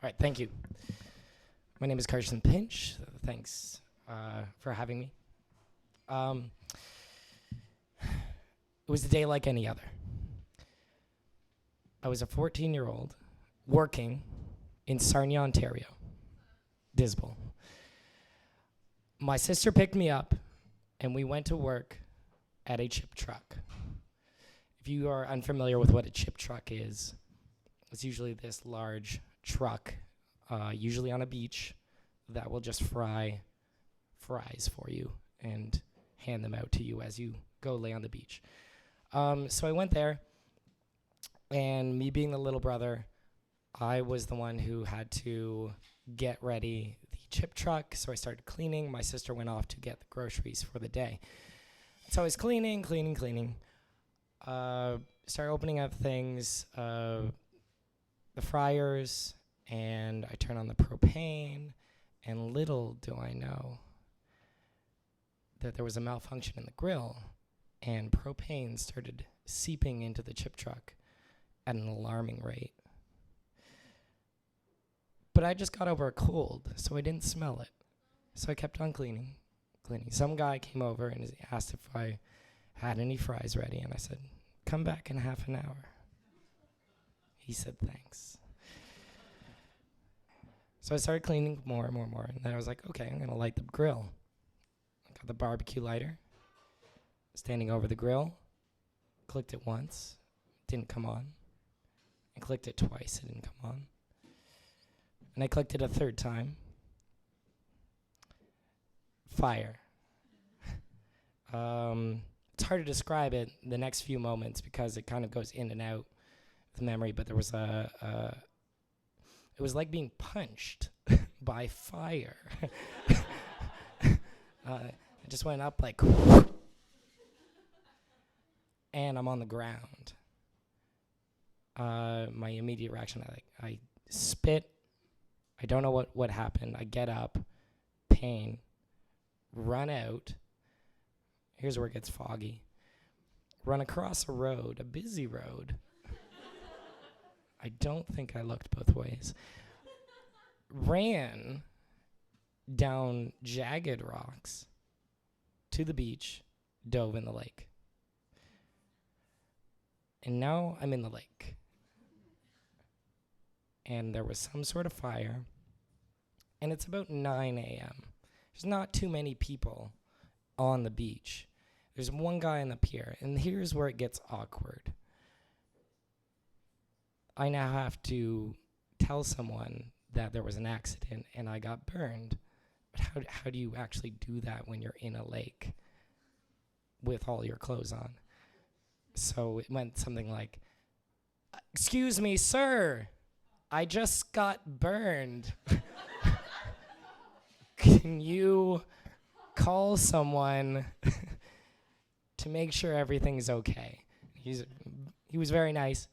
All right, thank you. My name is Carson Pinch. Thanks for having me. It was a day like any other. I was a 14-year-old working in Sarnia, Ontario, Dismal. My sister picked me up, and we went to work at a chip truck. If you are unfamiliar with what a chip truck is, it's usually this large truck, usually on a beach, that will just fry fries for you and hand them out to you as you go lay on the beach. So I went there, and me being the little brother, I was the one who had to get ready the chip truck. So I started cleaning. My sister went off to get the groceries for the day. So I was cleaning. Started opening up things, the fryers, and I turn on the propane, and little do I know that there was a malfunction in the grill, and propane started seeping into the chip truck at an alarming rate. But I just got over a cold, so I didn't smell it. So I kept on cleaning. Some guy came over and asked if I had any fries ready, and I said, "Come back in half an hour." He said, "Thanks." So I started cleaning more, and then I was like, okay, I'm going to light the grill. I got the barbecue lighter, standing over the grill, clicked it once, didn't come on. I clicked it twice, it didn't come on. And I clicked it a third time. Fire. It's hard to describe it the next few moments because it kind of goes in and out of memory, but there was it was like being punched by fire. It just went up like, and I'm on the ground. My immediate reaction, I spit. I don't know what happened. I get up, pain, run out. Here's where it gets foggy. Run across a road, a busy road. I don't think I looked both ways. Ran down jagged rocks to the beach, dove in the lake. And now I'm in the lake. And there was some sort of fire. And it's about 9 a.m. There's not too many people on the beach. There's one guy on the pier. And here's where it gets awkward. I now have to tell someone that there was an accident and I got burned. But how do you actually do that when you're in a lake with all your clothes on? So it went something like, "Excuse me, sir, I just got burned. Can you call someone to make sure everything's okay?" He was very nice.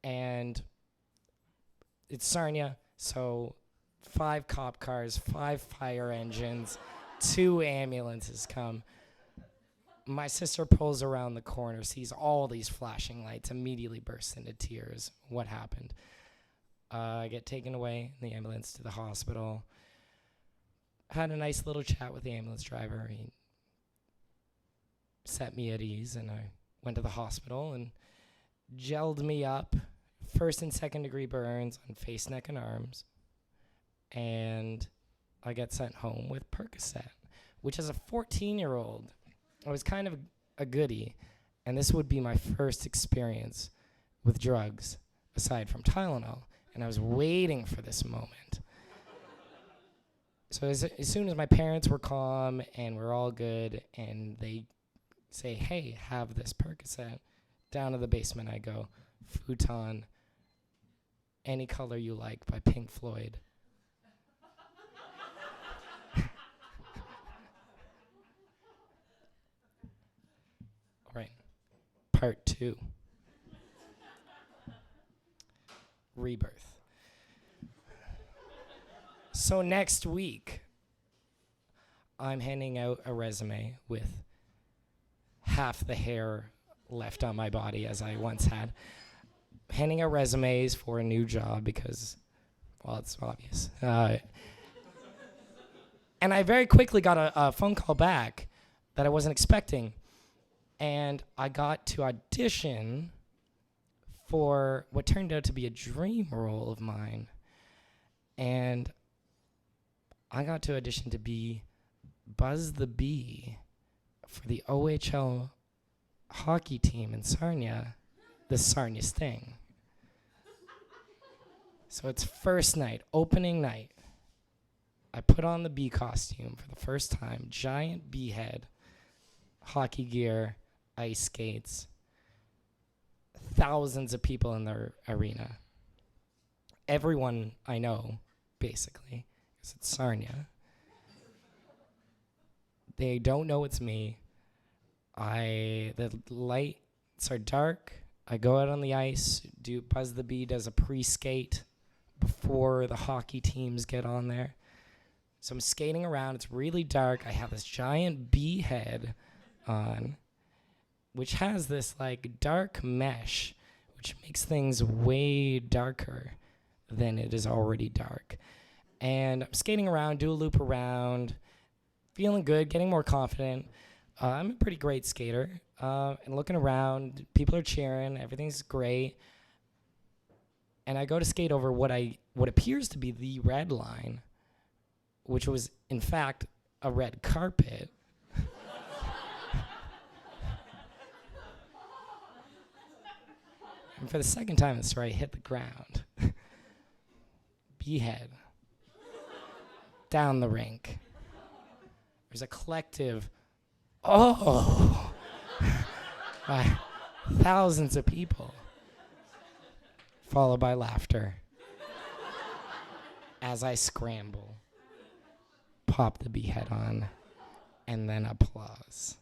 And it's Sarnia, so 5 cop cars, 5 fire engines, 2 ambulances come. My sister pulls around the corner, sees all these flashing lights, immediately bursts into tears. What happened? I get taken away in the ambulance to the hospital. Had a nice little chat with the ambulance driver. He set me at ease, and I went to the hospital and gelled me up. 1st and 2nd degree burns on face, neck, and arms. And I get sent home with Percocet, which as a 14-year-old, I was kind of a goodie. And this would be my first experience with drugs, aside from Tylenol. And I was waiting for this moment. So as soon as my parents were calm and we're all good, and they say, "Hey, have this Percocet," down to the basement I go, futon, Any Color You Like by Pink Floyd. All right, part 2. Rebirth. So next week, I'm handing out a resume with half the hair left on my body as I once had. Handing out resumes for a new job because Well, it's obvious. And I very quickly got a phone call back that I wasn't expecting. And I got to audition for what turned out to be a dream role of mine. And I got to audition to be Buzz the Bee for the OHL hockey team in Sarnia, the Sarnia Sting. So it's first night, opening night. I put on the bee costume for the first time, giant bee head, hockey gear, ice skates, thousands of people in the arena. Everyone I know, basically, because it's Sarnia. They don't know it's me. The lights are dark. I go out on the ice. Buzz the Bee does a pre-skate before the hockey teams get on there. So I'm skating around. It's really dark. I have this giant bee head on, which has this like dark mesh, which makes things way darker than it is already dark. And I'm skating around, do a loop around, feeling good, getting more confident. I'm a pretty great skater. And looking around, people are cheering, everything's great. And I go to skate over what appears to be the red line, which was, in fact, a red carpet. And for the second time in the story, I hit the ground. Behead. Down the rink. There's a collective, oh, by thousands of people, followed by laughter as I scramble, pop the behead on, and then applause.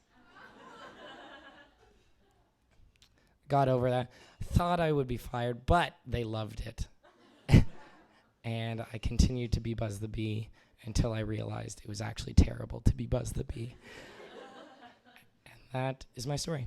Got over that. Thought I would be fired, but they loved it. And I continued to be Buzz the Bee until I realized it was actually terrible to be Buzz the Bee. And that is my story.